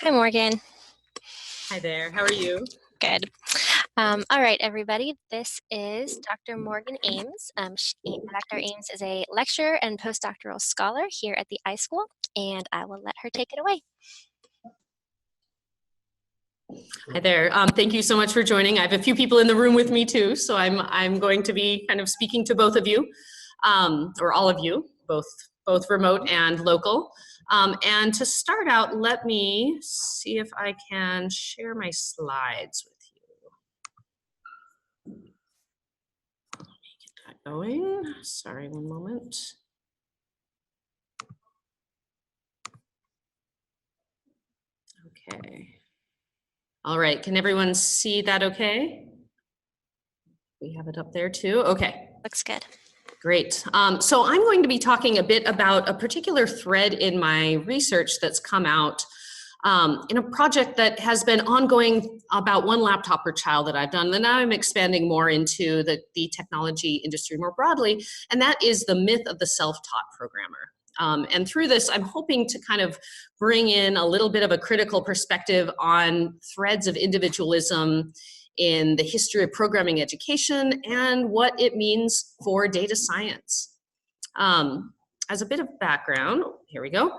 Hi, Morgan. Hi there, how are you? Good. All right, everybody. This is Dr. Morgan Ames. Dr. Ames is a lecturer and postdoctoral scholar here at the iSchool, and I will let her take it away. Hi there. Thank you so much for joining. I have a few people in the room with me too, so I'm going to be kind of speaking to both of you, or all of you, both remote and local. And to start out, let me see if I can share my slides with you. Let me get that going. Sorry, one moment. Okay. All right, can everyone see that okay? We have it up there too? Okay. Looks good. Great. So I'm going to be talking a bit about a particular thread in my research that's come out in a project that has been ongoing about one laptop per child that I've done. And now I'm expanding more into the technology industry more broadly, and that is the myth of the self-taught programmer. And through this, I'm hoping to kind of bring in a little bit of a critical perspective on threads of individualism in the history of programming education and what it means for data science. As a bit of background, here we go.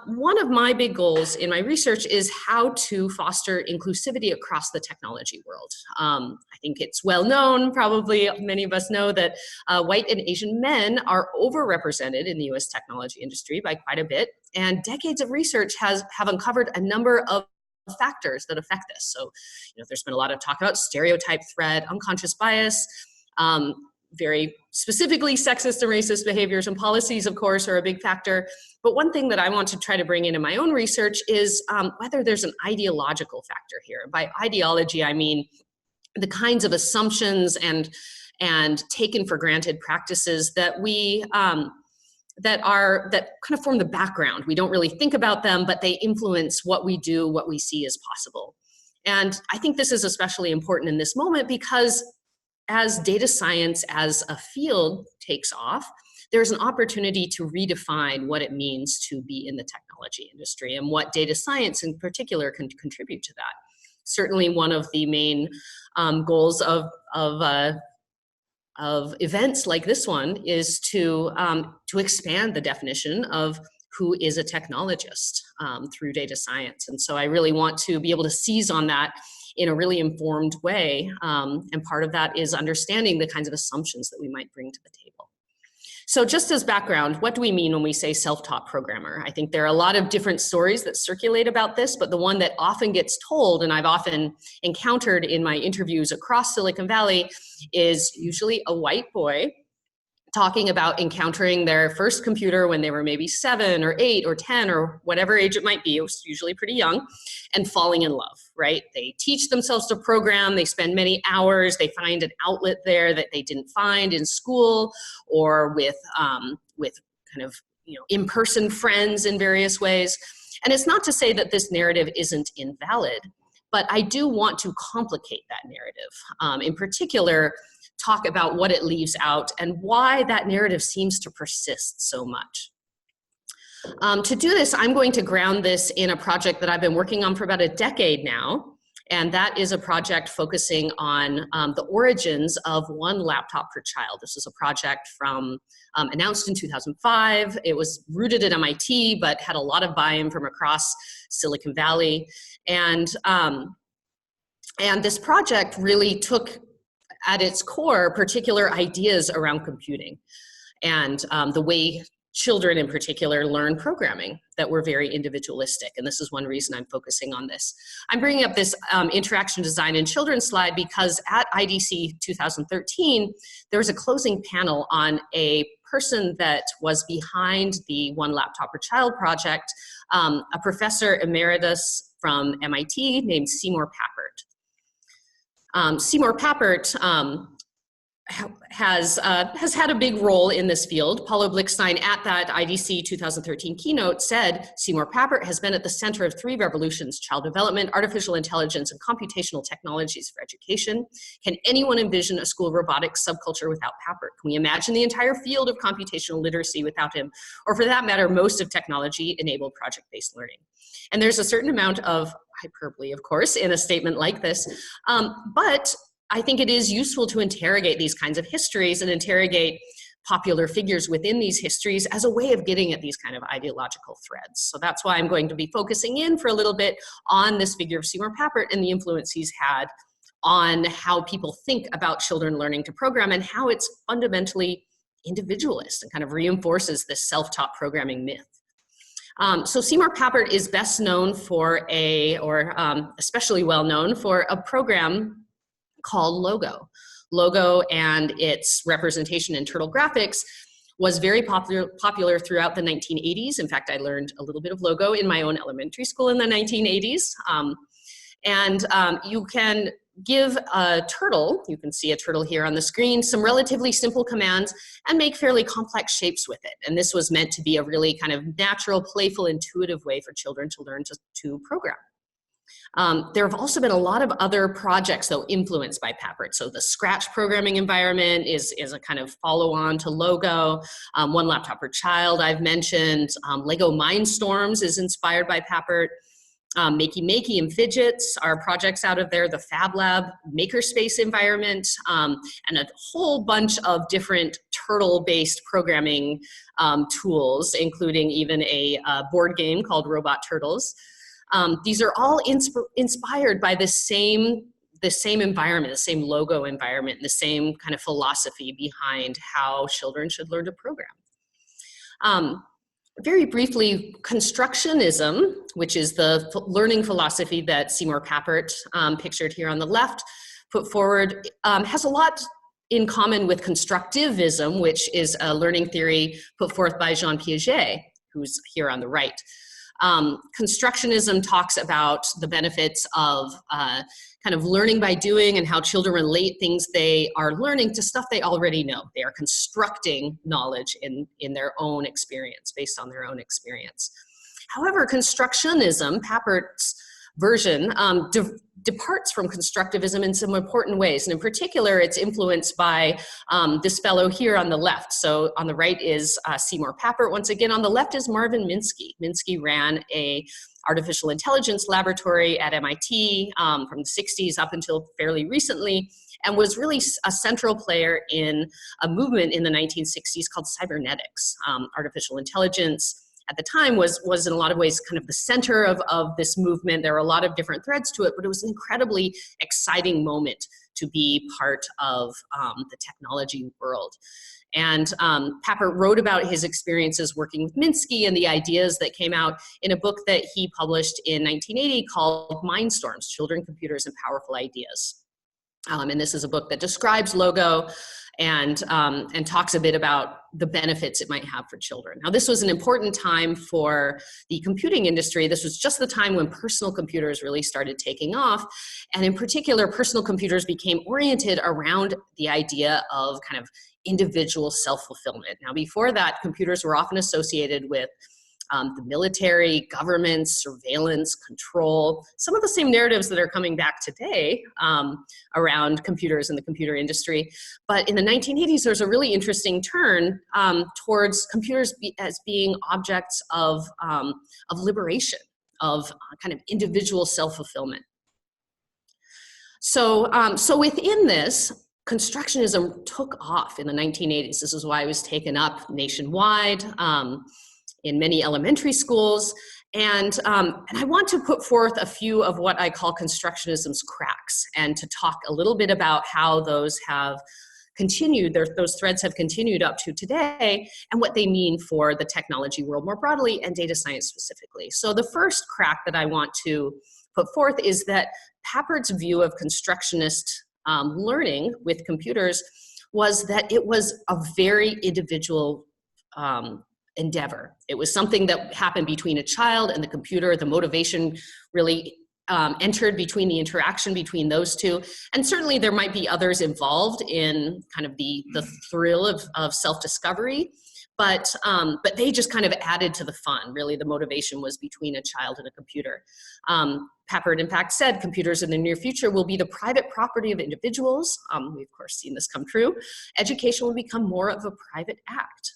One of my big goals in my research is how to foster inclusivity across the technology world. I think it's well known, probably many of us know, that white and Asian men are overrepresented in the US technology industry by quite a bit, and decades of research have uncovered a number of factors that affect this. So, there's been a lot of talk about stereotype threat, unconscious bias, very specifically sexist and racist behaviors and policies, of course, are a big factor. But one thing that I want to try to bring in my own research is whether there's an ideological factor here. By ideology, I mean the kinds of assumptions and taken for granted practices that we that kind of form the background. We don't really think about them, but they influence what we do, what we see as possible. And I think this is especially important in this moment because as data science as a field takes off, there's an opportunity to redefine what it means to be in the technology industry and what data science in particular can contribute to that. Certainly one of the main goals of events like this one is to expand the definition of who is a technologist through data science. And so I really want to be able to seize on that in a really informed way. And part of that is understanding the kinds of assumptions that we might bring to the table. So just as background, what do we mean when we say self-taught programmer? I think there are a lot of different stories that circulate about this, but the one that often gets told, and I've often encountered in my interviews across Silicon Valley, is usually a white boy talking about encountering their first computer when they were maybe 7 or 8 or 10 or whatever age it might be. It was usually pretty young, and falling in love, right? They teach themselves to program, they spend many hours, they find an outlet there that they didn't find in school or with kind of in-person friends in various ways. And it's not to say that this narrative isn't invalid, but I do want to complicate that narrative. In particular, talk about what it leaves out and why that narrative seems to persist so much. To do this, I'm going to ground this in a project that I've been working on for about a decade now, and that is a project focusing on the origins of one laptop per child. This is a project announced in 2005. It was rooted at MIT, but had a lot of buy-in from across Silicon Valley. And this project really took at its core particular ideas around computing and the way children in particular learn programming that were very individualistic. And this is one reason I'm focusing on this. I'm bringing up this interaction design in children slide because at IDC 2013, there was a closing panel on a person that was behind the One Laptop Per Child project, a professor emeritus from MIT named Seymour Papert. Seymour Papert has had a big role in this field. Paulo Blickstein at that IDC 2013 keynote said, Seymour Papert has been at the center of three revolutions: child development, artificial intelligence, and computational technologies for education. Can anyone envision a school robotics subculture without Papert? Can we imagine the entire field of computational literacy without him? Or for that matter, most of technology-enabled project-based learning? And there's a certain amount of hyperbole, of course, in a statement like this, but I think it is useful to interrogate these kinds of histories and interrogate popular figures within these histories as a way of getting at these kind of ideological threads. So that's why I'm going to be focusing in for a little bit on this figure of Seymour Papert and the influence he's had on how people think about children learning to program and how it's fundamentally individualist and kind of reinforces this self-taught programming myth. So Seymour Papert is best known for especially well known for a program called Logo. Logo and its representation in turtle graphics was very popular throughout the 1980s. In fact, I learned a little bit of Logo in my own elementary school in the 1980s. You can give a turtle, you can see a turtle here on the screen, some relatively simple commands and make fairly complex shapes with it. And this was meant to be a really kind of natural, playful, intuitive way for children to learn to program. There have also been a lot of other projects, though, influenced by Papert. So the Scratch programming environment is a kind of follow-on to Logo. One Laptop Per Child I've mentioned. Lego Mindstorms is inspired by Papert. Makey Makey and Fidgets are projects out of there. The Fab Lab Makerspace environment, and a whole bunch of different turtle-based programming tools, including even a board game called Robot Turtles. These are all inspired by the same environment, the same Logo environment, the same kind of philosophy behind how children should learn to program. Very briefly, constructionism, which is the learning philosophy that Seymour Papert, pictured here on the left, put forward, has a lot in common with constructivism, which is a learning theory put forth by Jean Piaget, who's here on the right. Constructionism talks about the benefits of kind of learning by doing and how children relate things they are learning to stuff they already know. They are constructing knowledge in their own experience, based on their own experience. However, constructionism, Papert's version, departs from constructivism in some important ways. And in particular, it's influenced by this fellow here on the left. So on the right is Seymour Papert. Once again, on the left is Marvin Minsky. Minsky ran a artificial intelligence laboratory at MIT from the 60s up until fairly recently, and was really a central player in a movement in the 1960s called cybernetics. Artificial intelligence at the time was in a lot of ways kind of the center of this movement. There were a lot of different threads to it, but it was an incredibly exciting moment to be part of the technology world. And Papert wrote about his experiences working with Minsky and the ideas that came out in a book that he published in 1980 called Mindstorms: Children, Computers, and Powerful Ideas. And this is a book that describes Logo and talks a bit about the benefits it might have for children. Now, this was an important time for the computing industry. This was just the time when personal computers really started taking off. And in particular, personal computers became oriented around the idea of kind of individual self-fulfillment. Now, before that, computers were often associated with the military, government, surveillance, control, some of the same narratives that are coming back today around computers and the computer industry. But in the 1980s, there's a really interesting turn towards computers as being objects of liberation, of kind of individual self-fulfillment. So within this, constructionism took off in the 1980s. This is why it was taken up nationwide in many elementary schools. And I want to put forth a few of what I call constructionism's cracks, and to talk a little bit about how those have continued, those threads have continued up to today, and what they mean for the technology world more broadly and data science specifically. So the first crack that I want to put forth is that Papert's view of constructionist learning with computers was that it was a very individual endeavor. It was something that happened between a child and the computer. The motivation really entered between the interaction between those two. And certainly there might be others involved in kind of the thrill of self-discovery, but they just kind of added to the fun. Really, the motivation was between a child and a computer. Papert, in fact, said computers in the near future will be the private property of individuals. We've, of course, seen this come true. Education will become more of a private act.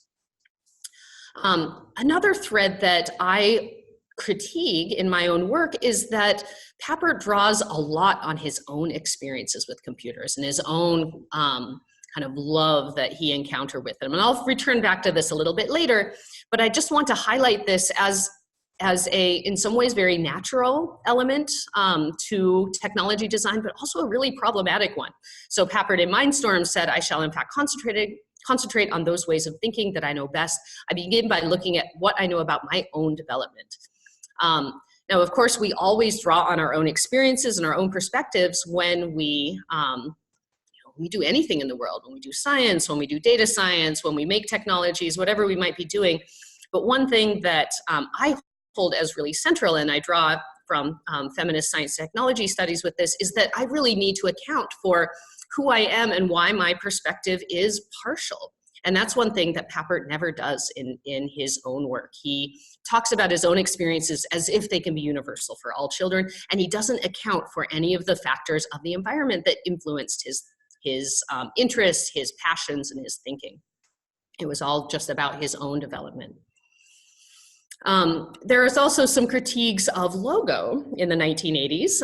Another thread that I critique in my own work is that Papert draws a lot on his own experiences with computers and his own kind of love that he encountered with them. And I'll return back to this a little bit later, but I just want to highlight this as a, in some ways, very natural element to technology design, but also a really problematic one. So Papert in Mindstorm said, I shall in fact concentrate on those ways of thinking that I know best. I begin by looking at what I know about my own development. Now, of course, we always draw on our own experiences and our own perspectives when we do anything in the world, when we do science, when we do data science, when we make technologies, whatever we might be doing. But one thing that I hold as really central, and I draw from feminist science technology studies with this, is that I really need to account for who I am and why my perspective is partial. And that's one thing that Papert never does in his own work. He talks about his own experiences as if they can be universal for all children, and he doesn't account for any of the factors of the environment that influenced his interests, his passions, and his thinking. It was all just about his own development. There is also some critiques of logo in the 1980s.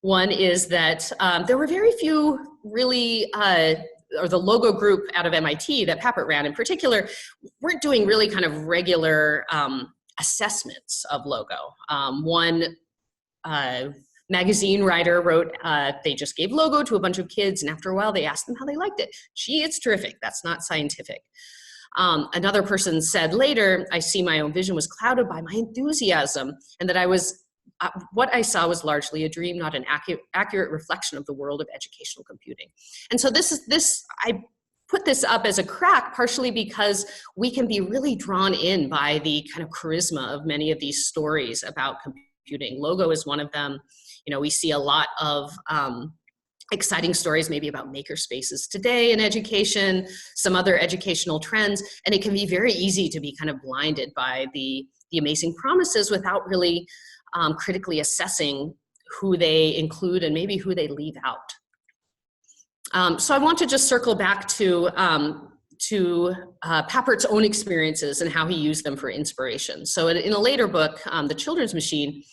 One is that there were very few really, or the logo group out of MIT that Papert ran in particular, weren't doing really kind of regular assessments of logo. One magazine writer wrote, they just gave logo to a bunch of kids, and after a while they asked them how they liked it. Gee, it's terrific. That's not scientific. Another person said later, I see my own vision was clouded by my enthusiasm, and that what I saw was largely a dream, not an accurate reflection of the world of educational computing. And so I put this up as a crack partially because we can be really drawn in by the kind of charisma of many of these stories about computing. Logo is one of them. You know, we see a lot of exciting stories maybe about maker spaces today in education, some other educational trends, and it can be very easy to be kind of blinded by the amazing promises without really critically assessing who they include and maybe who they leave out. So I want to just circle back to Papert's own experiences and how he used them for inspiration. So in a later book, The Children's Machine,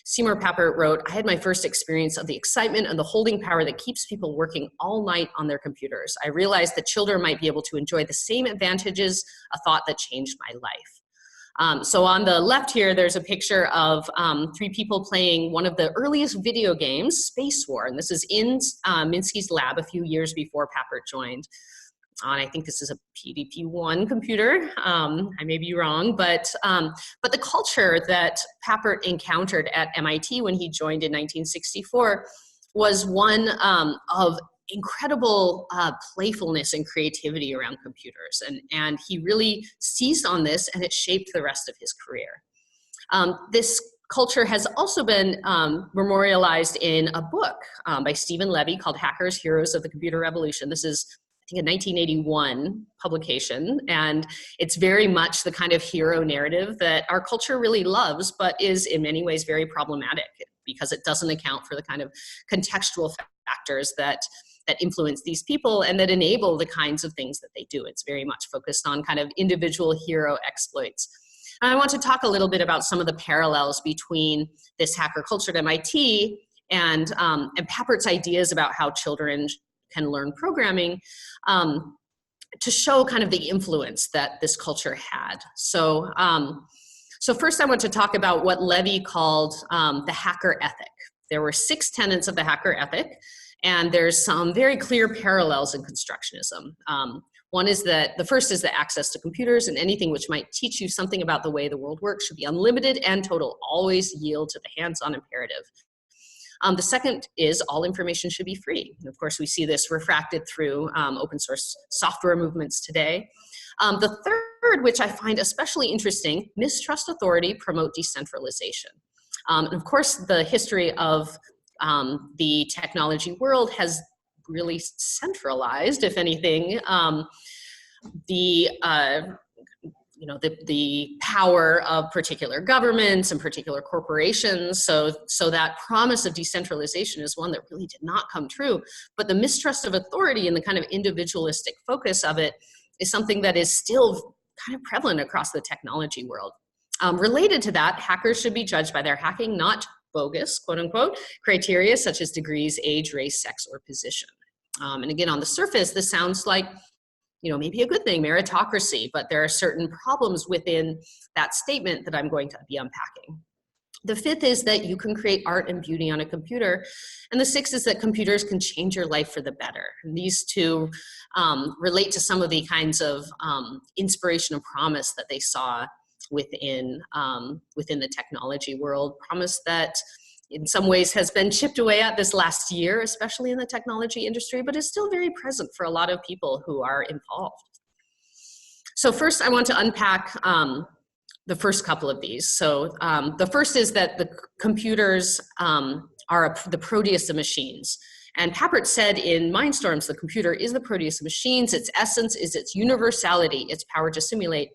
Seymour Papert wrote, I had my first experience of the excitement and the holding power that keeps people working all night on their computers. I realized that children might be able to enjoy the same advantages, a thought that changed my life. So on the left here, there's a picture of 3 people playing one of the earliest video games, Space War. And this is in Minsky's lab a few years before Papert joined. And I think this is a PDP-1 computer. I may be wrong, but the culture that Papert encountered at MIT when he joined in 1964 was one of incredible playfulness and creativity around computers. And he really seized on this, and it shaped the rest of his career. This culture has also been memorialized in a book by Stephen Levy called Hackers, Heroes of the Computer Revolution. This is, I think, a 1981 publication, and it's very much the kind of hero narrative that our culture really loves, but is in many ways very problematic because it doesn't account for the kind of contextual factors that influence these people and that enable the kinds of things that they do. It's very much focused on kind of individual hero exploits. And I want to talk a little bit about some of the parallels between this hacker culture at MIT and Papert's ideas about how children can learn programming to show kind of the influence that this culture had. So, so first I want to talk about what Levy called the hacker ethic. There were 6 tenets of the hacker ethic, and there's some very clear parallels in constructionism. One is that the first is that access to computers and anything which might teach you something about the way the world works should be unlimited and total, always yield to the hands-on imperative. The second is all information should be free. And of course, we see this refracted through open source software movements today. The third, which I find especially interesting, mistrust authority, promote decentralization. And of course, the history of the technology world has really centralized, if anything, the the power of particular governments and particular corporations. So that promise of decentralization is one that really did not come true. But the mistrust of authority and the kind of individualistic focus of it is something that is still kind of prevalent across the technology world. Related to that, hackers should be judged by their hacking, not bogus, quote unquote, criteria such as degrees, age, race, sex, or position. And again, on the surface, this sounds like maybe a good thing, meritocracy, but there are certain problems within that statement that I'm going to be unpacking. The fifth is that you can create art and beauty on a computer. And the sixth is that computers can change your life for the better. And these two relate to some of the kinds of inspiration and promise that they saw within the technology world, promise that in some ways has been chipped away at this last year, especially in the technology industry, but is still very present for a lot of people who are involved. So first, I want to unpack the first couple of these. So the first is that the computers are the Proteas of machines. And Papert said in Mindstorms, the computer is the Proteas of machines. Its essence is its universality, its power to simulate.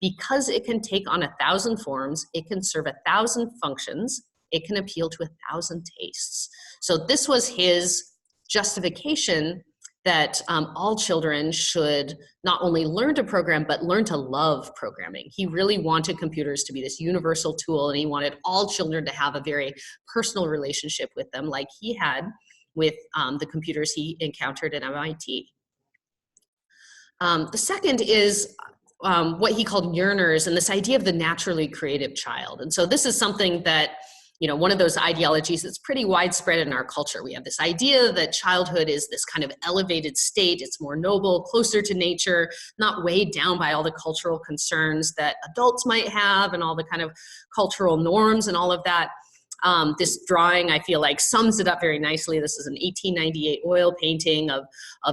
Because it can take on 1,000 forms, it can serve 1,000 functions, it can appeal to 1,000 tastes. So this was his justification that all children should not only learn to program, but learn to love programming. He really wanted computers to be this universal tool, and he wanted all children to have a very personal relationship with them, like he had with the computers he encountered at MIT. The second is what he called yearners, and this idea of the naturally creative child. And so this is something that, one of those ideologies that's pretty widespread in our culture. We have this idea that childhood is this kind of elevated state. It's more noble, closer to nature, not weighed down by all the cultural concerns that adults might have and all the kind of cultural norms and all of that. This drawing, I feel like, sums it up very nicely. This is an 1898 oil painting of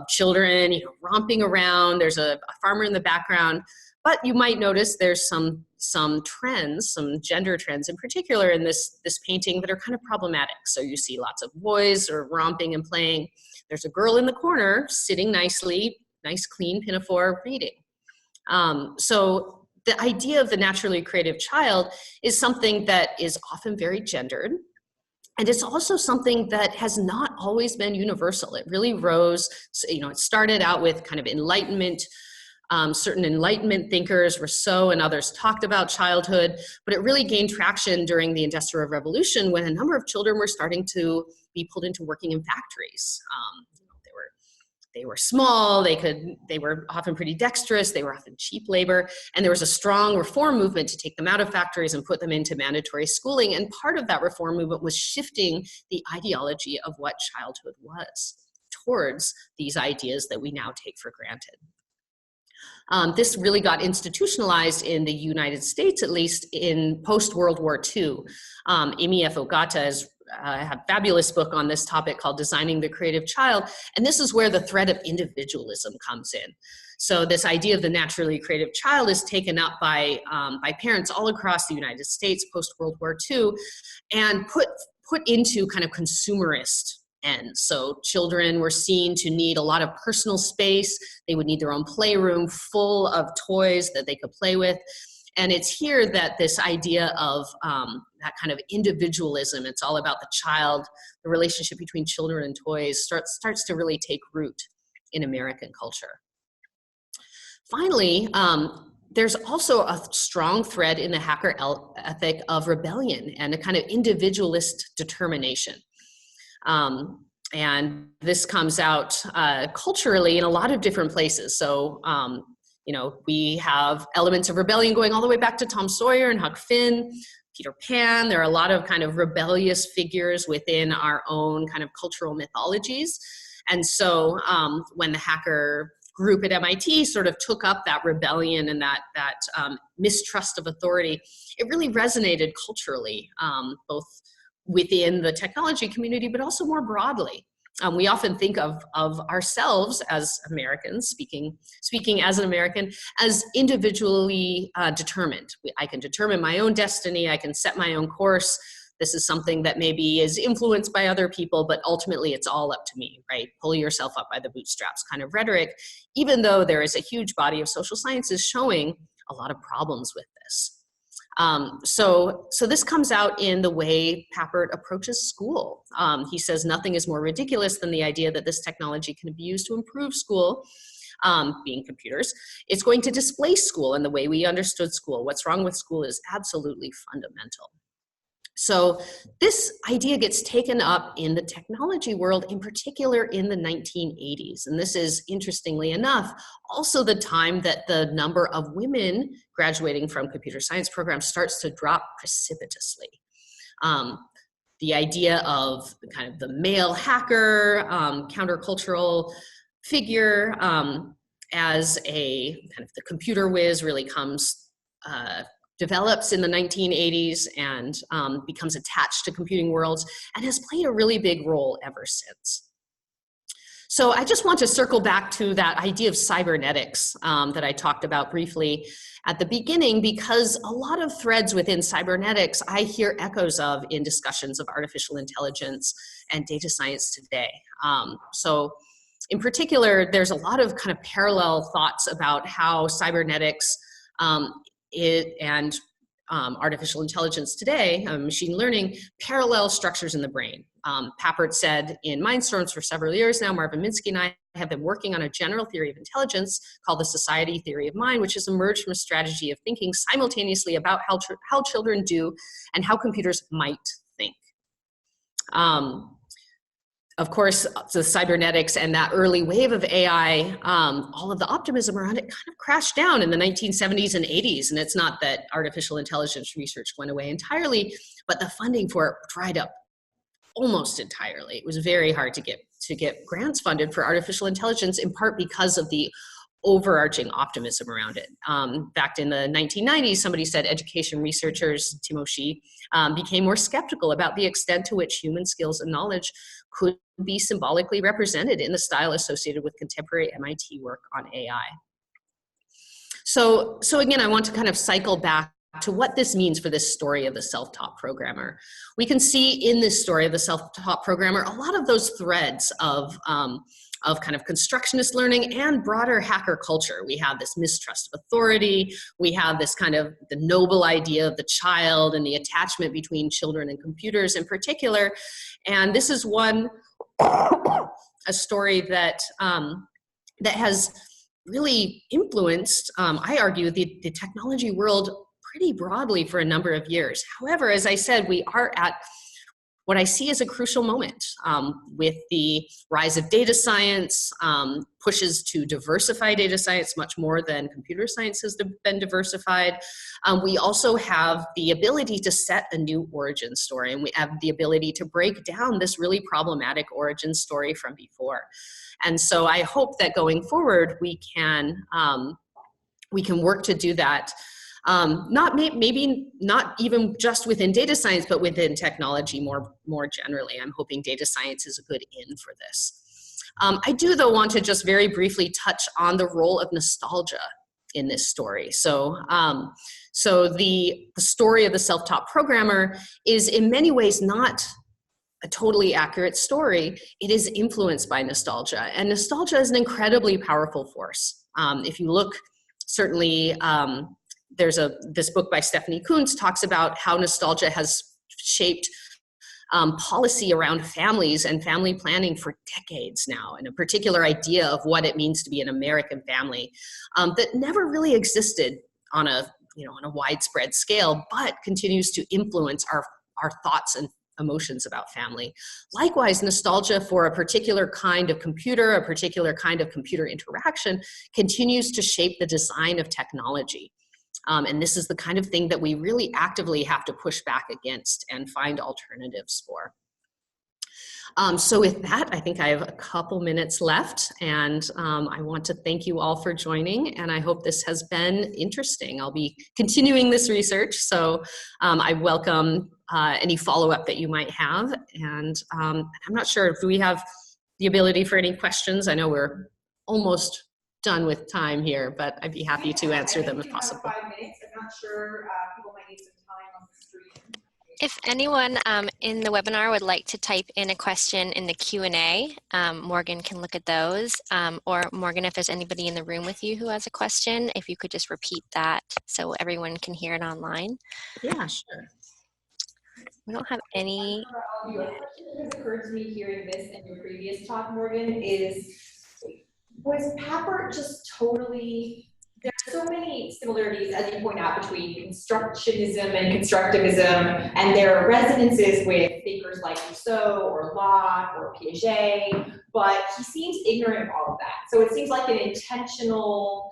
children, romping around. There's a farmer in the background. But you might notice there's some trends, some gender trends in particular in this painting that are kind of problematic. So you see lots of boys are romping and playing. There's a girl in the corner sitting nicely, nice clean pinafore reading. So the idea of the naturally creative child is something that is often very gendered. And it's also something that has not always been universal. It really rose, it started out with kind of Enlightenment. Certain Enlightenment thinkers, Rousseau and others, talked about childhood, but it really gained traction during the Industrial Revolution when a number of children were starting to be pulled into working in factories. They were small, they were often pretty dexterous, they were often cheap labor, and there was a strong reform movement to take them out of factories and put them into mandatory schooling. And part of that reform movement was shifting the ideology of what childhood was towards these ideas that we now take for granted. This really got institutionalized in the United States, at least in post-World War II. Amy F. Ogata has had a fabulous book on this topic called Designing the Creative Child, and this is where the thread of individualism comes in. So this idea of the naturally creative child is taken up by parents all across the United States post-World War II and put into kind of consumerist ends. So children were seen to need a lot of personal space. They would need their own playroom full of toys that they could play with. And it's here that this idea of that kind of individualism, it's all about the child, the relationship between children and toys starts to really take root in American culture. Finally, there's also a strong thread in the hacker ethic of rebellion and a kind of individualist determination. And this comes out culturally in a lot of different places. So, we have elements of rebellion going all the way back to Tom Sawyer and Huck Finn, Peter Pan. There are a lot of kind of rebellious figures within our own kind of cultural mythologies. And so when the hacker group at MIT sort of took up that rebellion and that mistrust of authority, it really resonated culturally, both within the technology community, but also more broadly. We often think of ourselves as Americans, speaking as an American, as individually determined. I can determine my own destiny, I can set my own course, This is something that maybe is influenced by other people, but ultimately it's all up to me, right? Pull yourself up by the bootstraps kind of rhetoric, even though there is a huge body of social sciences showing a lot of problems with this. So this comes out in the way Papert approaches school. He says nothing is more ridiculous than the idea that this technology can be used to improve school, being computers. It's going to displace school and the way we understood school. What's wrong with school is absolutely fundamental. So this idea gets taken up in the technology world, in particular in the 1980s. And this is, interestingly enough, also the time that the number of women graduating from computer science programs starts to drop precipitously. The idea of kind of the male hacker, countercultural figure as a kind of the computer whiz really develops in the 1980s and becomes attached to computing worlds and has played a really big role ever since. So I just want to circle back to that idea of cybernetics that I talked about briefly at the beginning, because a lot of threads within cybernetics I hear echoes of in discussions of artificial intelligence and data science today. So in particular, there's a lot of kind of parallel thoughts about how cybernetics and artificial intelligence today, machine learning, parallel structures in the brain. Papert said in Mindstorms for several years now, Marvin Minsky and I have been working on a general theory of intelligence called the society theory of mind, which has emerged from a strategy of thinking simultaneously about how children do and how computers might think. Of course, the cybernetics and that early wave of AI, all of the optimism around it kind of crashed down in the 1970s and 80s. And it's not that artificial intelligence research went away entirely, but the funding for it dried up almost entirely. It was very hard to get grants funded for artificial intelligence, in part because of the overarching optimism around it. Back in the 1990s, somebody said education researchers, Timo Xi, became more skeptical about the extent to which human skills and knowledge could be symbolically represented in the style associated with contemporary MIT work on AI. So again, I want to kind of cycle back to what this means for this story of the self-taught programmer. We can see in this story of the self-taught programmer a lot of those threads of kind of constructionist learning and broader hacker culture. We have this mistrust of authority. We have this kind of the noble idea of the child and the attachment between children and computers in particular. And this is a story that has really influenced, I argue, the technology world pretty broadly for a number of years. However, as I said, we are at what I see as a crucial moment with the rise of data science, pushes to diversify data science much more than computer science has been diversified. We also have the ability to set a new origin story, and we have the ability to break down this really problematic origin story from before. And so I hope that going forward, we can work to do that. Maybe not even just within data science, but within technology more generally. I'm hoping data science is a good in for this. I do, though, want to just very briefly touch on the role of nostalgia in this story. So the story of the self-taught programmer is in many ways not a totally accurate story. It is influenced by nostalgia, and nostalgia is an incredibly powerful force. If you look, certainly, this book by Stephanie Kuntz talks about how nostalgia has shaped policy around families and family planning for decades now, and a particular idea of what it means to be an American family that never really existed on a widespread scale, but continues to influence our thoughts and emotions about family. Likewise, nostalgia for a particular kind of computer, a particular kind of computer interaction, continues to shape the design of technology. And this is the kind of thing that we really actively have to push back against and find alternatives for. So with that, I think I have a couple minutes left, and I want to thank you all for joining, and I hope this has been interesting. I'll be continuing this research, so I welcome any follow-up that you might have, and I'm not sure, do we have the ability for any questions? I know we're almost done with time here, but I'd be happy to answer them if possible. 5 minutes. I'm not sure, people might need some time on the stream. If anyone in the webinar would like to type in a question in the Q&A, Morgan can look at those. Or Morgan, if there's anybody in the room with you who has a question, if you could just repeat that so everyone can hear it online. Yeah, sure. We don't have any. A question that has occurred to me hearing this and your previous talk, Morgan, is was Papert just totally, there are so many similarities, as you point out, between constructionism and constructivism, and there are resonances with thinkers like Rousseau or Locke or Piaget, but he seems ignorant of all of that. So it seems like an intentional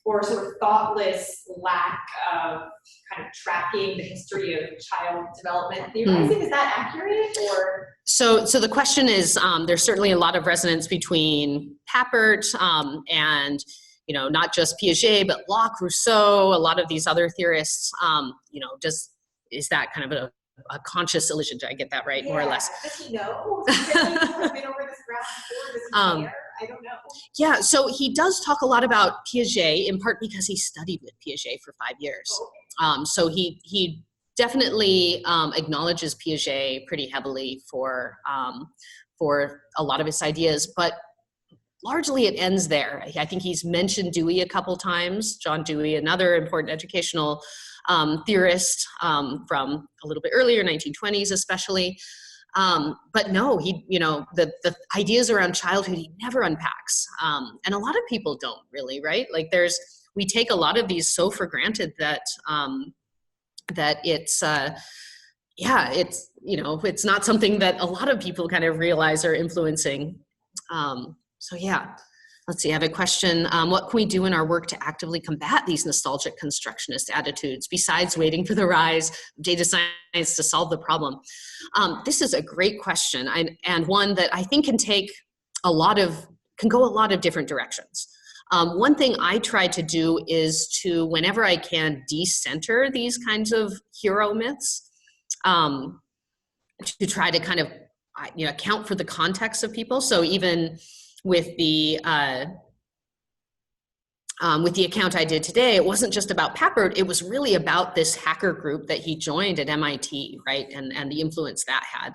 or sort of thoughtless lack of kind of tracking the history of child development theorizing. Is that accurate, or? So the question is, there's certainly a lot of resonance between Papert and, you know, not just Piaget, but Locke, Rousseau, a lot of these other theorists. You know, is that kind of a conscious illusion? Did I get that right, more or less? Does he know? Does he have been over this ground before? Does he care? I don't know. Yeah, so he does talk a lot about Piaget, in part because he studied with Piaget for 5 years. So he definitely acknowledges Piaget pretty heavily for a lot of his ideas, but largely it ends there. I think he's mentioned Dewey a couple times, John Dewey, another important educational theorist from a little bit earlier, 1920s especially. But no, you know, the ideas around childhood, he never unpacks. And a lot of people don't really, right? Like we take a lot of these so for granted that, that it's, it's, you know, it's not something that a lot of people kind of realize are influencing. So yeah, let's see, I have a question. What can we do in our work to actively combat these nostalgic constructionist attitudes besides waiting for the rise of data science to solve the problem? This is a great question, and one that I think can go a lot of different directions. One thing I try to do is to, whenever I can, decenter these kinds of hero myths, to try to kind of, you know, account for the context of people. So even with the account I did today, it wasn't just about Papert, it was really about this hacker group that he joined at MIT, right? And the influence that had.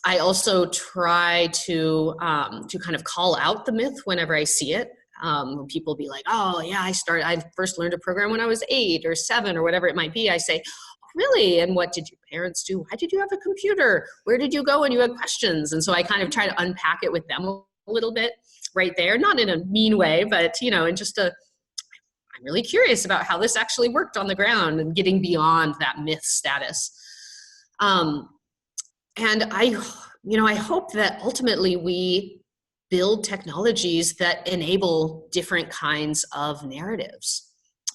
I also try to kind of call out the myth whenever I see it. When people be like, oh yeah, I first learned to program when I was 8 or 7 or whatever it might be. I say, really? And what did your parents do? Why did you have a computer? Where did you go when you had questions? And so I kind of try to unpack it with them a little bit right there, not in a mean way, but, you know, in just I'm really curious about how this actually worked on the ground and getting beyond that myth status. And I hope that ultimately we build technologies that enable different kinds of narratives.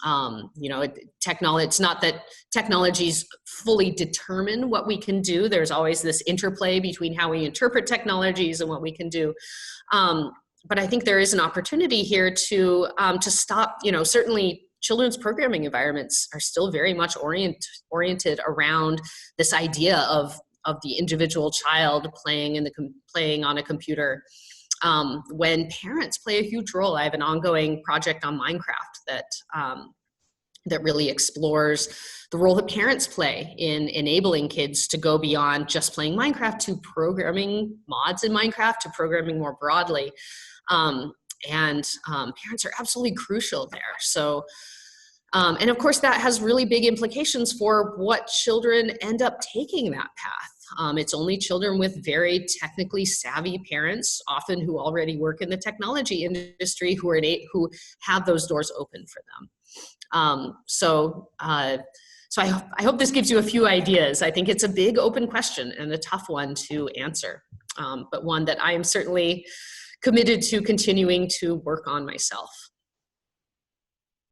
You know, it's not that technologies fully determine what we can do. There's always this interplay between how we interpret technologies and what we can do. But I think there is an opportunity here to stop, you know, certainly children's programming environments are still very much oriented around this idea of the individual child playing on a computer. When parents play a huge role. I have an ongoing project on Minecraft that really explores the role that parents play in enabling kids to go beyond just playing Minecraft to programming mods in Minecraft, to programming more broadly. Parents are absolutely crucial there. So, and of course that has really big implications for what children end up taking that path. It's only children with very technically savvy parents, often who already work in the technology industry, who have those doors open for them. So I hope this gives you a few ideas. I think it's a big open question and a tough one to answer, but one that I am certainly committed to continuing to work on myself.